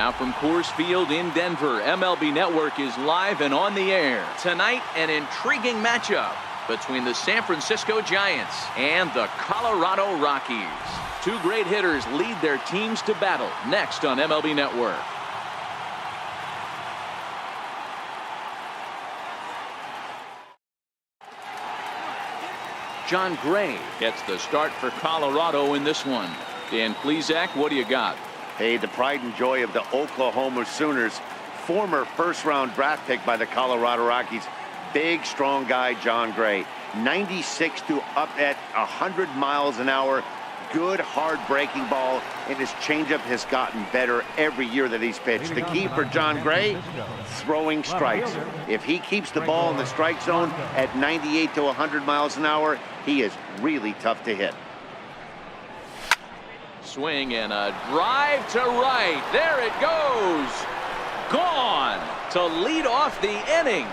Now from Coors Field in Denver, MLB Network is live and on the air. Tonight, an intriguing matchup between the San Francisco Giants and the Colorado Rockies. Two great hitters lead their teams to battle next on MLB Network. John Gray gets the start for Colorado in this one. Dan Plesac, what do you got? Hey, the pride and joy of the Oklahoma Sooners, former first-round draft pick by the Colorado Rockies. Big, strong guy, John Gray. 96 to up at 100 miles an hour. Good, hard breaking ball, and his changeup has gotten better every year that he's pitched. The key for John Gray, throwing strikes. If he keeps the ball in the strike zone at 98 to 100 miles an hour, he is really tough to hit. Swing and a drive to right. There it goes. Gone to lead off the inning.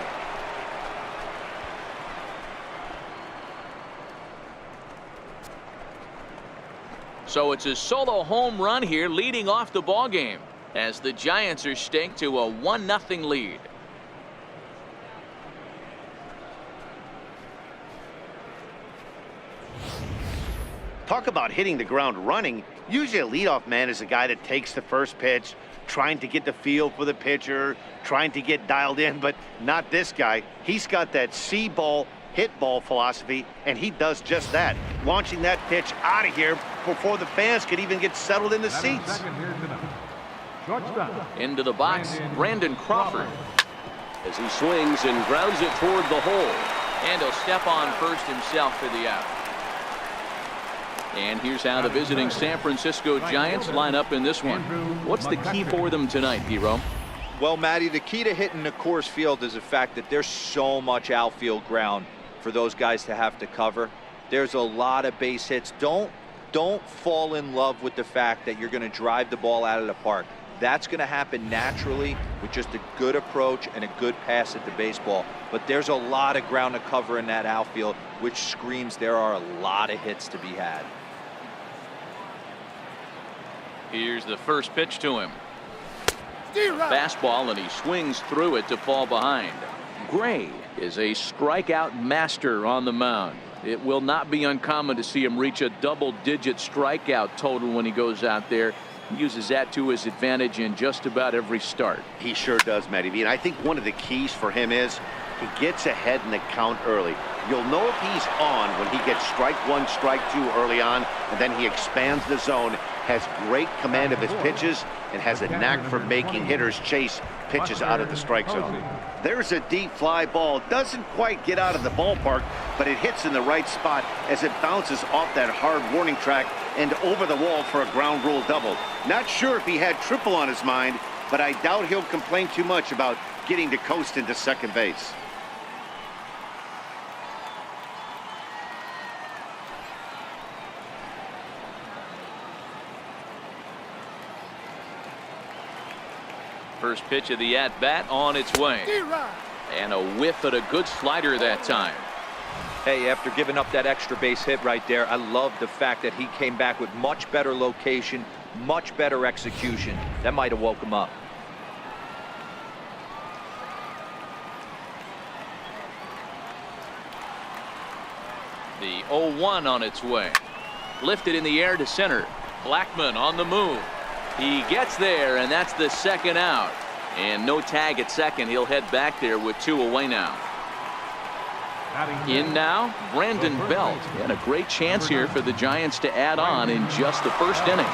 So it's a solo home run here leading off the ball game as the Giants are staked to a 1-0 lead. Talk about hitting the ground running. Usually a leadoff man is a guy that takes the first pitch, trying to get the feel for the pitcher, trying to get dialed in, but not this guy. He's got that see ball, hit ball philosophy, and he does just that, launching that pitch out of here before the fans could even get settled in the seats. Into the box, Brandon Crawford, as he swings and grounds it toward the hole, and he'll step on first himself for the out. And here's how the visiting San Francisco Giants line up in this one. What's the key for them tonight, Hero? Well, Matty, the key to hitting the Coors Field is the fact that there's so much outfield ground for those guys to have to cover. There's a lot of base hits. Don't fall in love with the fact that you're going to drive the ball out of the park. That's going to happen naturally with just a good approach and a good pass at the baseball. But there's a lot of ground to cover in that outfield, which screams there are a lot of hits to be had. Here's the first pitch to him. Fastball, and he swings through it to fall behind. Gray is a strikeout master on the mound. It will not be uncommon to see him reach a double-digit strikeout total when he goes out there. He uses that to his advantage in just about every start. He sure does, Matty V. And I think one of the keys for him is he gets ahead in the count early. You'll know if he's on when he gets strike one, strike two early on, and then he expands the zone, has great command of his pitches, and has a knack for making hitters chase pitches out of the strike zone. There's a deep fly ball. Doesn't quite get out of the ballpark, but it hits in the right spot as it bounces off that hard warning track and over the wall for a ground rule double. Not sure if he had triple on his mind, but I doubt he'll complain too much about getting to coast into second base. First pitch of the at-bat on its way. And a whiff at a good slider that time. Hey, after giving up that extra base hit right there, I love the fact that he came back with much better location, much better execution. That might have woke him up. The 0-1 on its way. Lifted in the air to center. Blackmon on the move. He gets there, and that's the second out. And no tag at second. He'll head back there with two away now. In now, Brandon Belt. And a great chance here for the Giants to add on in just the first inning.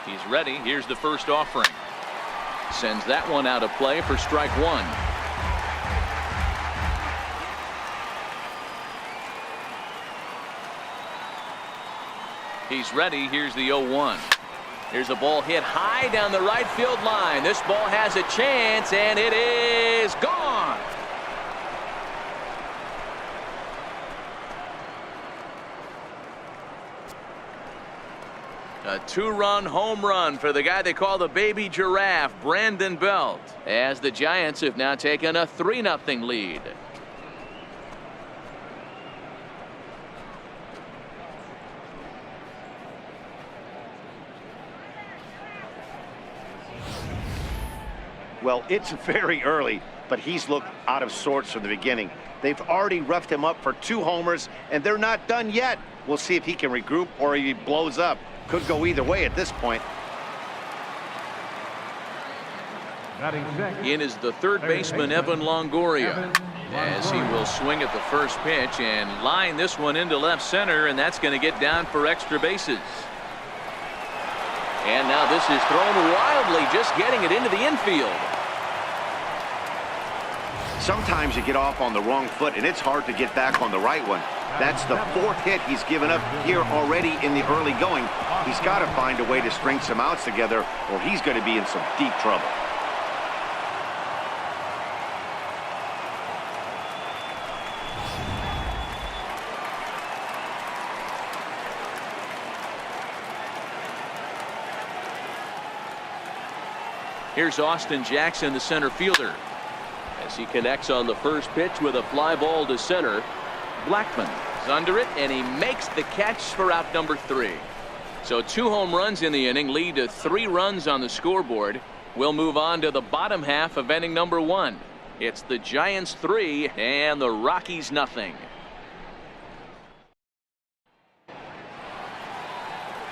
He's ready. Here's the first offering. Sends that one out of play for strike one. He's ready. Here's the 0-1. Here's a ball hit high down the right field line. This ball has a chance, and it is gone. A two-run home run for the guy they call the baby giraffe, Brandon Belt, as the Giants have now taken a 3-0 lead. Well, it's very early, but he's looked out of sorts from the beginning. They've already roughed him up for 2 homers, and they're not done yet. We'll see if he can regroup or he blows up. Could go either way at this point. In is the third baseman, Evan Longoria, as he will swing at the first pitch and line this one into left center, and that's going to get down for extra bases. And now this is thrown wildly, just getting it into the infield. Sometimes you get off on the wrong foot, and it's hard to get back on the right one. That's the 4th hit he's given up here already in the early going. He's got to find a way to string some outs together, or he's going to be in some deep trouble. Here's Austin Jackson, the center fielder, as he connects on the first pitch with a fly ball to center. Blackman is under it, and he makes the catch for out number 3. So 2 home runs in the inning lead to 3 runs on the scoreboard. We'll move on to the bottom half of inning number 1. It's the Giants 3 and the Rockies nothing.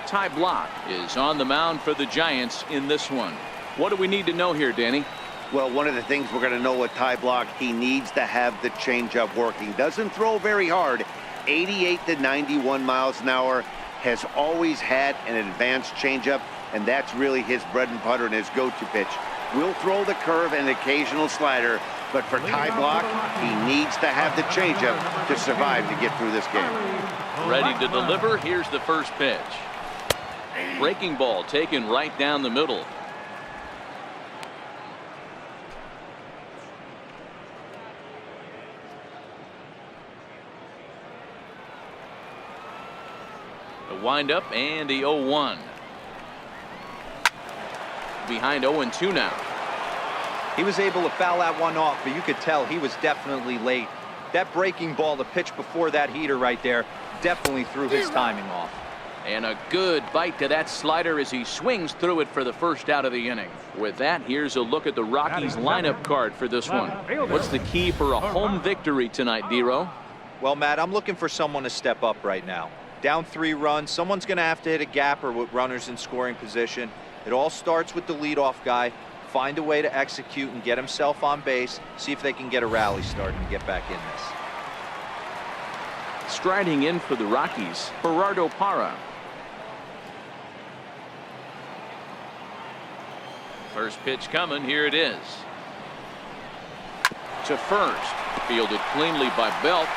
Ty Blach is on the mound for the Giants in this one. What do we need to know here, Danny? Well, one of the things we're going to know with Ty Blach, he needs to have the changeup working. Doesn't throw very hard. 88 to 91 miles an hour. Has always had an advanced changeup, and that's really his bread and butter and his go-to pitch. Will throw the curve and occasional slider, but for Ty Blach, he needs to have the changeup to survive to get through this game. Ready to deliver. Here's the first pitch. Breaking ball taken right down the middle. The windup and the 0-1. Behind 0-2 now. He was able to foul that one off, but you could tell he was definitely late. That breaking ball, the pitch before that heater right there, definitely threw his timing off. And a good bite to that slider as he swings through it for the first out of the inning. With that, here's a look at the Rockies lineup card for this one. What's the key for a home victory tonight, D-Row? Well, Matt, I'm looking for someone to step up right now. Down 3 runs, someone's going to have to hit a gapper with runners in scoring position. It all starts with the leadoff guy. Find a way to execute and get himself on base. See if they can get a rally started and get back in this. Striding in for the Rockies, Gerardo Parra. First pitch coming. Here it is. To first. Fielded cleanly by Belt.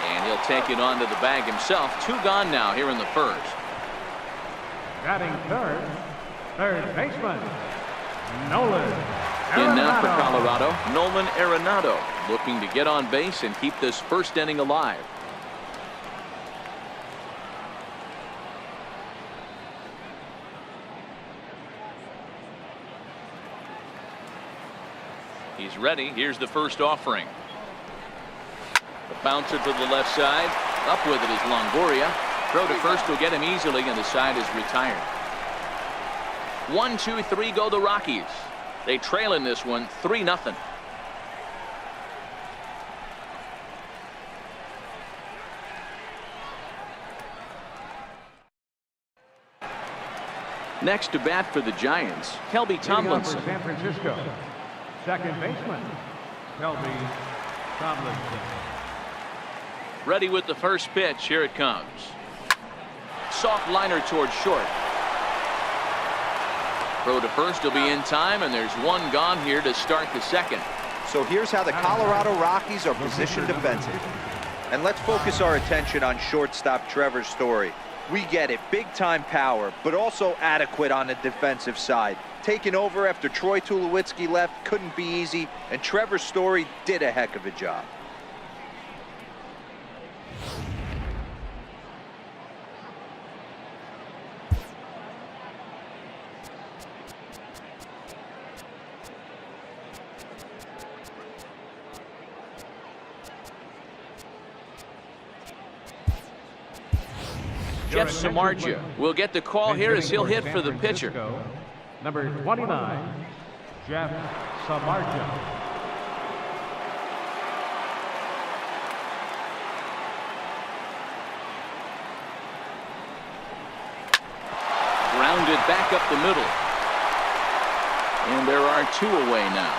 And he'll take it onto the bag himself. 2 gone now here in the first. Batting third baseman, Nolan In now for Colorado, Nolan Arenado, looking to get on base and keep this first inning alive. He's ready. Here's the first offering. The bouncer to the left side. Up with it is Longoria. Throw to first will get him easily, and the side is retired. 1, 2, 3 go the Rockies. They trail in this one 3-0. Next to bat for the Giants, Kelby Tomlinson. San Francisco, second baseman, Kelby Tomlinson. Ready with the first pitch. Here it comes. Soft liner towards short. Throw to first will be in time, and there's 1 gone here to start the second. So here's how the Colorado Rockies are positioned defensively. And let's focus our attention on shortstop Trevor Story. We get it, big time power, but also adequate on the defensive side. Taking over after Troy Tulowitzki left couldn't be easy, and Trevor Story did a heck of a job. Jeff Samardzija will get the call here as he'll hit for the pitcher. Number 29, Jeff Samardzija. Grounded back up the middle. And there are 2 away now.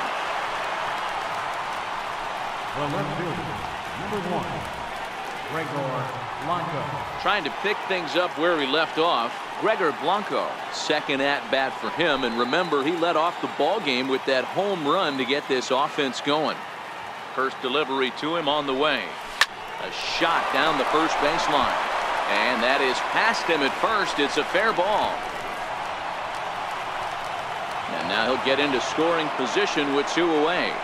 The left fielder, number 1, Gregor Blanco. Trying to pick things up where he left off. Gregor Blanco, second at bat for him, and remember, he led off the ball game with that home run to get this offense going. First delivery to him on the way. A shot down the first baseline, and that is past him at first. It's a fair ball, and now he'll get into scoring position with 2 away.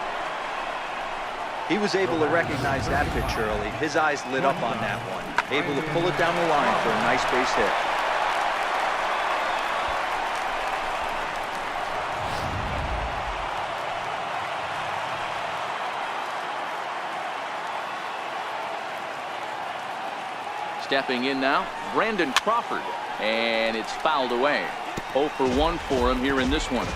He was able to recognize that pitch early. His eyes lit up on that one. Able to pull it down the line for a nice base hit. Stepping in now, Brandon Crawford, and it's fouled away. 0 for 1 for him here in this one.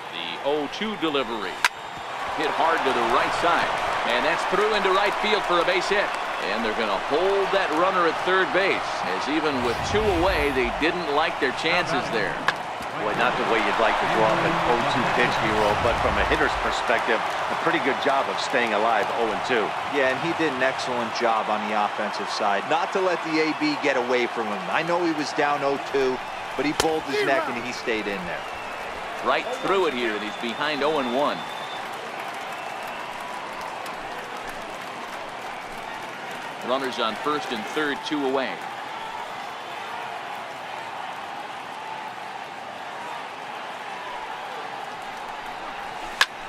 The 0-2 delivery. Hit hard to the right side. And that's through into right field for a base hit. And they're going to hold that runner at third base, as even with 2 away, they didn't like their chances there. Boy, not the way you'd like to draw up an 0-2 pitch, Hero, but from a hitter's perspective, a pretty good job of staying alive 0-2. Yeah, and he did an excellent job on the offensive side. Not to let the AB get away from him. I know he was down 0-2, but he pulled his neck and he stayed in there. Right through it here, and he's behind 0-1. Runners on first and third, 2 away.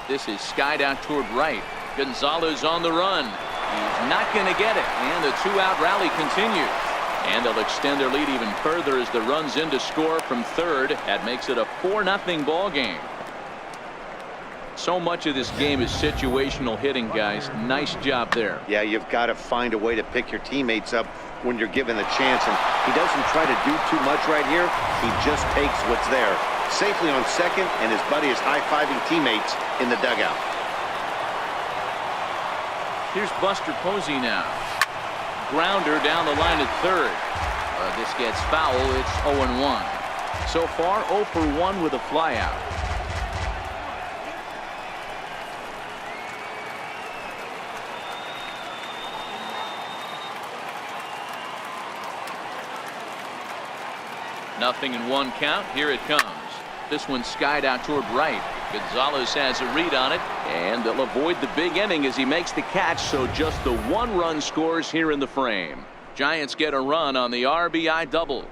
This is skied out toward right. Gonzalez on the run. He's not going to get it, and the 2-out rally continues. And they'll extend their lead even further as the runs in to score from third. That makes it a 4-0 ball game. So much of this game is situational hitting, guys. Nice job there. Yeah, you've got to find a way to pick your teammates up when you're given the chance, and he doesn't try to do too much right here. He just takes what's there. Safely on second, and his buddy is high-fiving teammates in the dugout. Here's Buster Posey now. Grounder down the line at third. This gets foul. It's 0-1. So far, 0 for 1 with a flyout. Nothing in 1 count. Here it comes. This one skied out toward right. Gonzalez has a read on it, and they'll avoid the big inning as he makes the catch, so just the 1 run scores here in the frame. Giants get a run on the RBI double.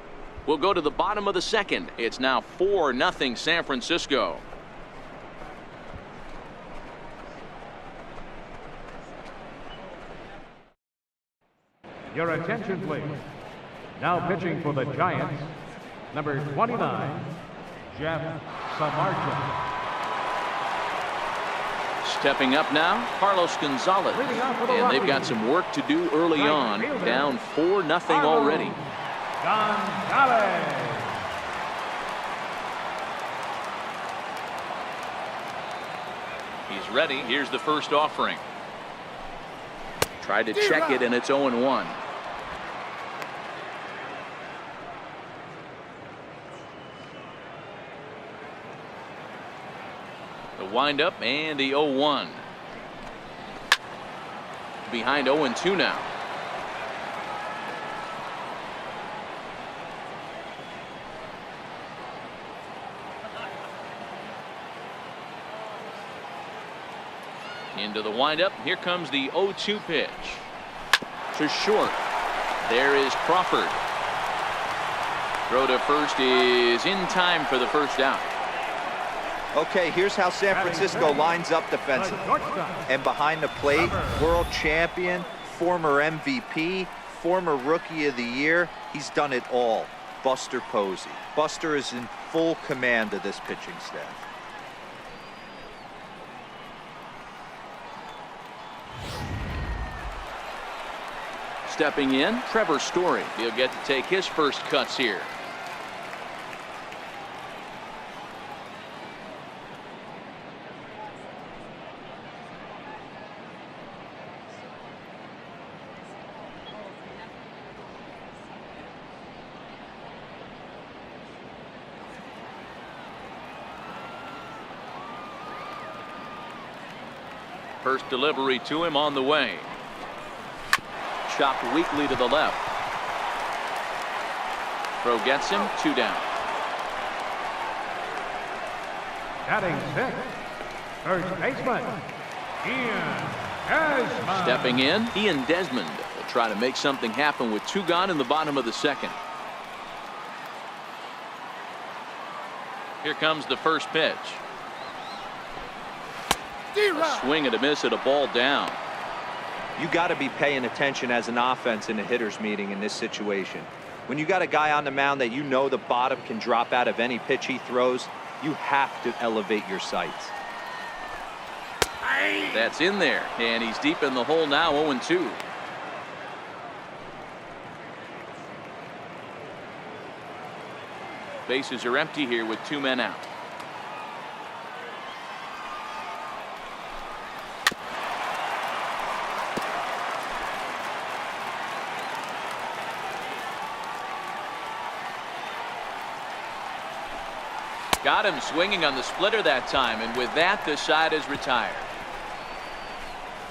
We'll go to the bottom of the second. It's now 4-0 San Francisco. Your attention, please. Now pitching for the Giants, number 29, Jeff Samardzija. Stepping up now, Carlos Gonzalez. And they've got some work to do early on. Down 4-0 already. Gonzalez. He's ready. Here's the first offering. Tried to check it, and it's 0-1. The windup and the 0-1. Behind 0-2 now. Into the windup. Here comes the 0-2 pitch. To short. There is Crawford. Throw to first is in time for the first out. Okay, here's how San Francisco lines up defensively. And behind the plate, world champion, former MVP, former Rookie of the Year. He's done it all. Buster Posey. Buster is in full command of this pitching staff. Stepping in, Trevor Story. He'll get to take his first cuts here. First delivery to him on the way. Chopped weakly to the left. Throw gets him, 2 down. Batting sixth, first baseman, Ian Desmond. Stepping in, Ian Desmond will try to make something happen with 2 gone in the bottom of the second. Here comes the first pitch. A swing and a miss at a ball down. You got to be paying attention as an offense in a hitter's meeting in this situation. When you got a guy on the mound that you know the bottom can drop out of any pitch he throws, you have to elevate your sights. That's in there, and he's deep in the hole now, 0-2. Bases are empty here with 2 men out. Got him swinging on the splitter that time, and with that, the side is retired.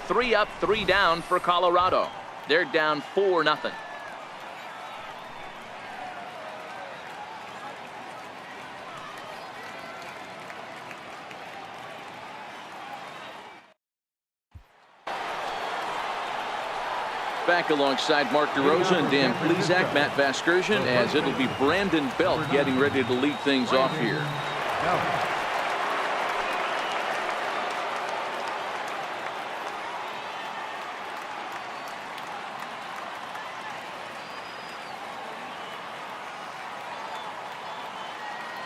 3 up, 3 down for Colorado. They're down 4-0. Back alongside Mark DeRosa and Dan Plesac, Matt Vasgersian, as it'll be Brandon Belt getting ready to lead things off here.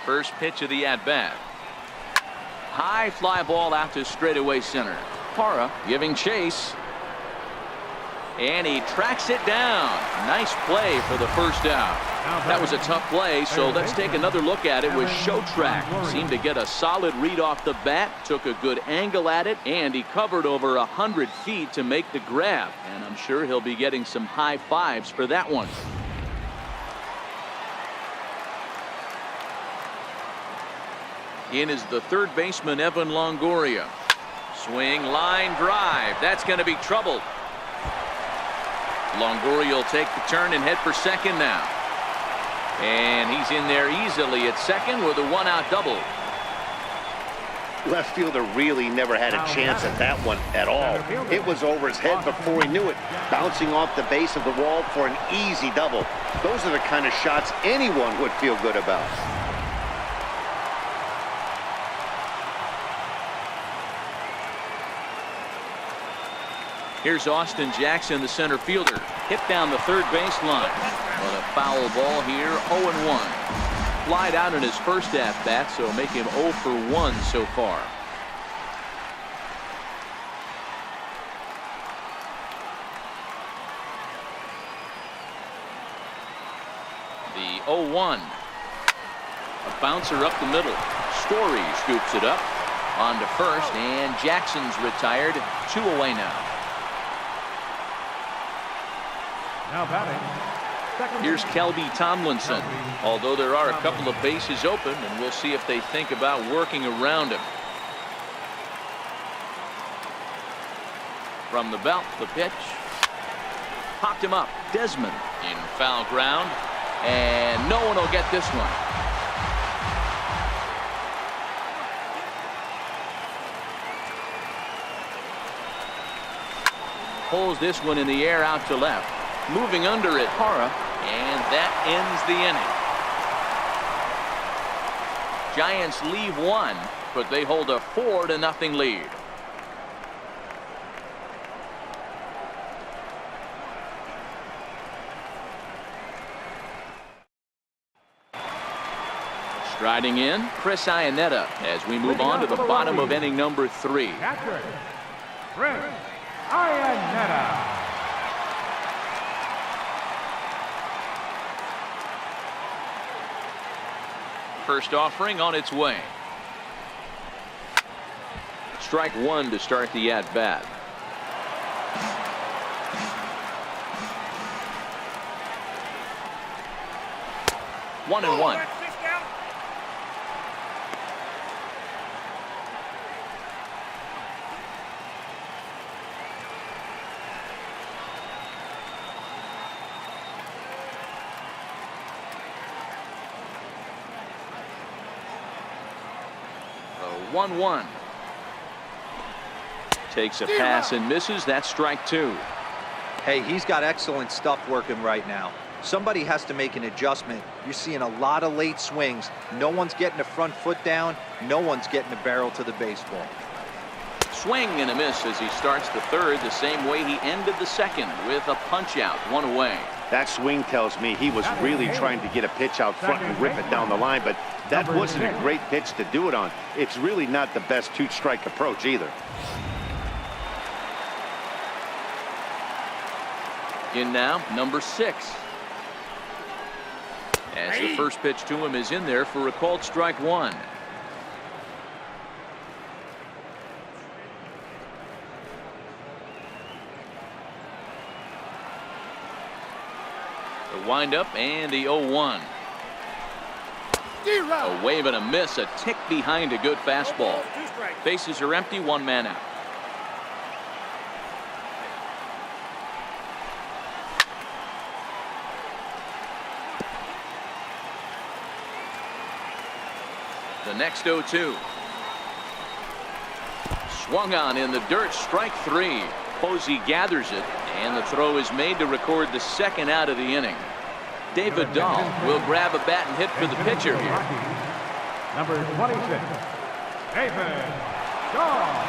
First pitch of the at-bat. High fly ball out to straightaway center. Parra giving chase. And he tracks it down. Nice play for the first out. That was a tough play, so let's take another look at it with Showtrack. Seemed to get a solid read off the bat, took a good angle at it, and he covered over 100 feet to make the grab. And I'm sure he'll be getting some high fives for that one. In is the third baseman, Evan Longoria. Swing, line drive. That's going to be trouble. Longoria will take the turn and head for second now. And he's in there easily at second with a 1-out double. Left fielder really never had a chance at that one at all. It was over his head before he knew it, bouncing off the base of the wall for an easy double. Those are the kind of shots anyone would feel good about. Here's Austin Jackson, the center fielder. Hit down the third baseline. But a foul ball here, 0-1. Flied out in his first at-bat, so make him 0 for 1 so far. The 0-1. A bouncer up the middle. Story scoops it up onto first, and Jackson's retired. 2 away now. Now batting, here's Kelby Tomlinson. Although there are a couple of bases open, and we'll see if they think about working around him. From the belt, the pitch. Popped him up. Desmond in foul ground, and no one will get this one. Pulls this one in the air out to left. Moving under it, Parra, and that ends the inning. Giants leave one, but they hold a 4-0 lead. Striding in, Chris Iannetta as we move on to the bottom of inning number 3. Catcher, Chris Iannetta. First offering on its way. Strike one to start the at-bat. One and one. The 1-1. Takes a pass and misses. That's strike two. Hey, he's got excellent stuff working right now. Somebody has to make an adjustment. You're seeing a lot of late swings. No one's getting the front foot down. No one's getting the barrel to the baseball. Swing and a miss as he starts the third the same way he ended the second, with a punch out, one away. That swing tells me he was really trying to get a pitch out front and rip it down the line, but that wasn't a great pitch to do it on. It's really not the best two-strike approach either. In now, number 6. As the first pitch to him is in there for a called strike one. The windup and the 0-1. A wave and a miss, a tick behind a good fastball. Bases are empty, one man out. The next 0-2. Swung on in the dirt, strike three. Posey gathers it, and the throw is made to record the second out of the inning. David Dahl will grab a bat and hit for the pitcher here. Number 26, David Dahl.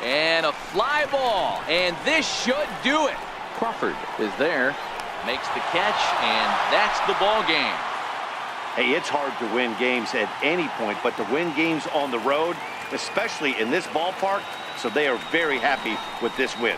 And a fly ball, and this should do it. Crawford is there, makes the catch, and that's the ball game. Hey, it's hard to win games at any point, but to win games on the road, especially in this ballpark, so they are very happy with this win.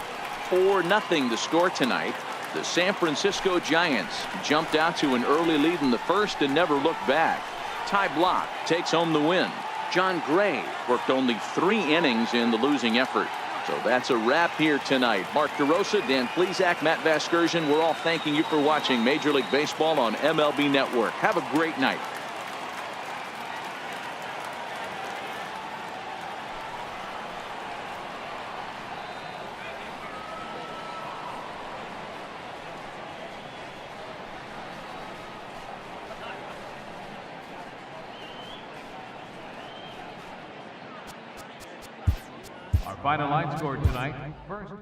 4-0 the score tonight. The San Francisco Giants jumped out to an early lead in the first and never looked back. Ty Blach takes home the win. John Gray worked only 3 innings in the losing effort. So that's a wrap here tonight. Mark DeRosa, Dan Plesac, Matt Vasgersian, we're all thanking you for watching Major League Baseball on MLB Network. Have a great night. Our final line score tonight. First.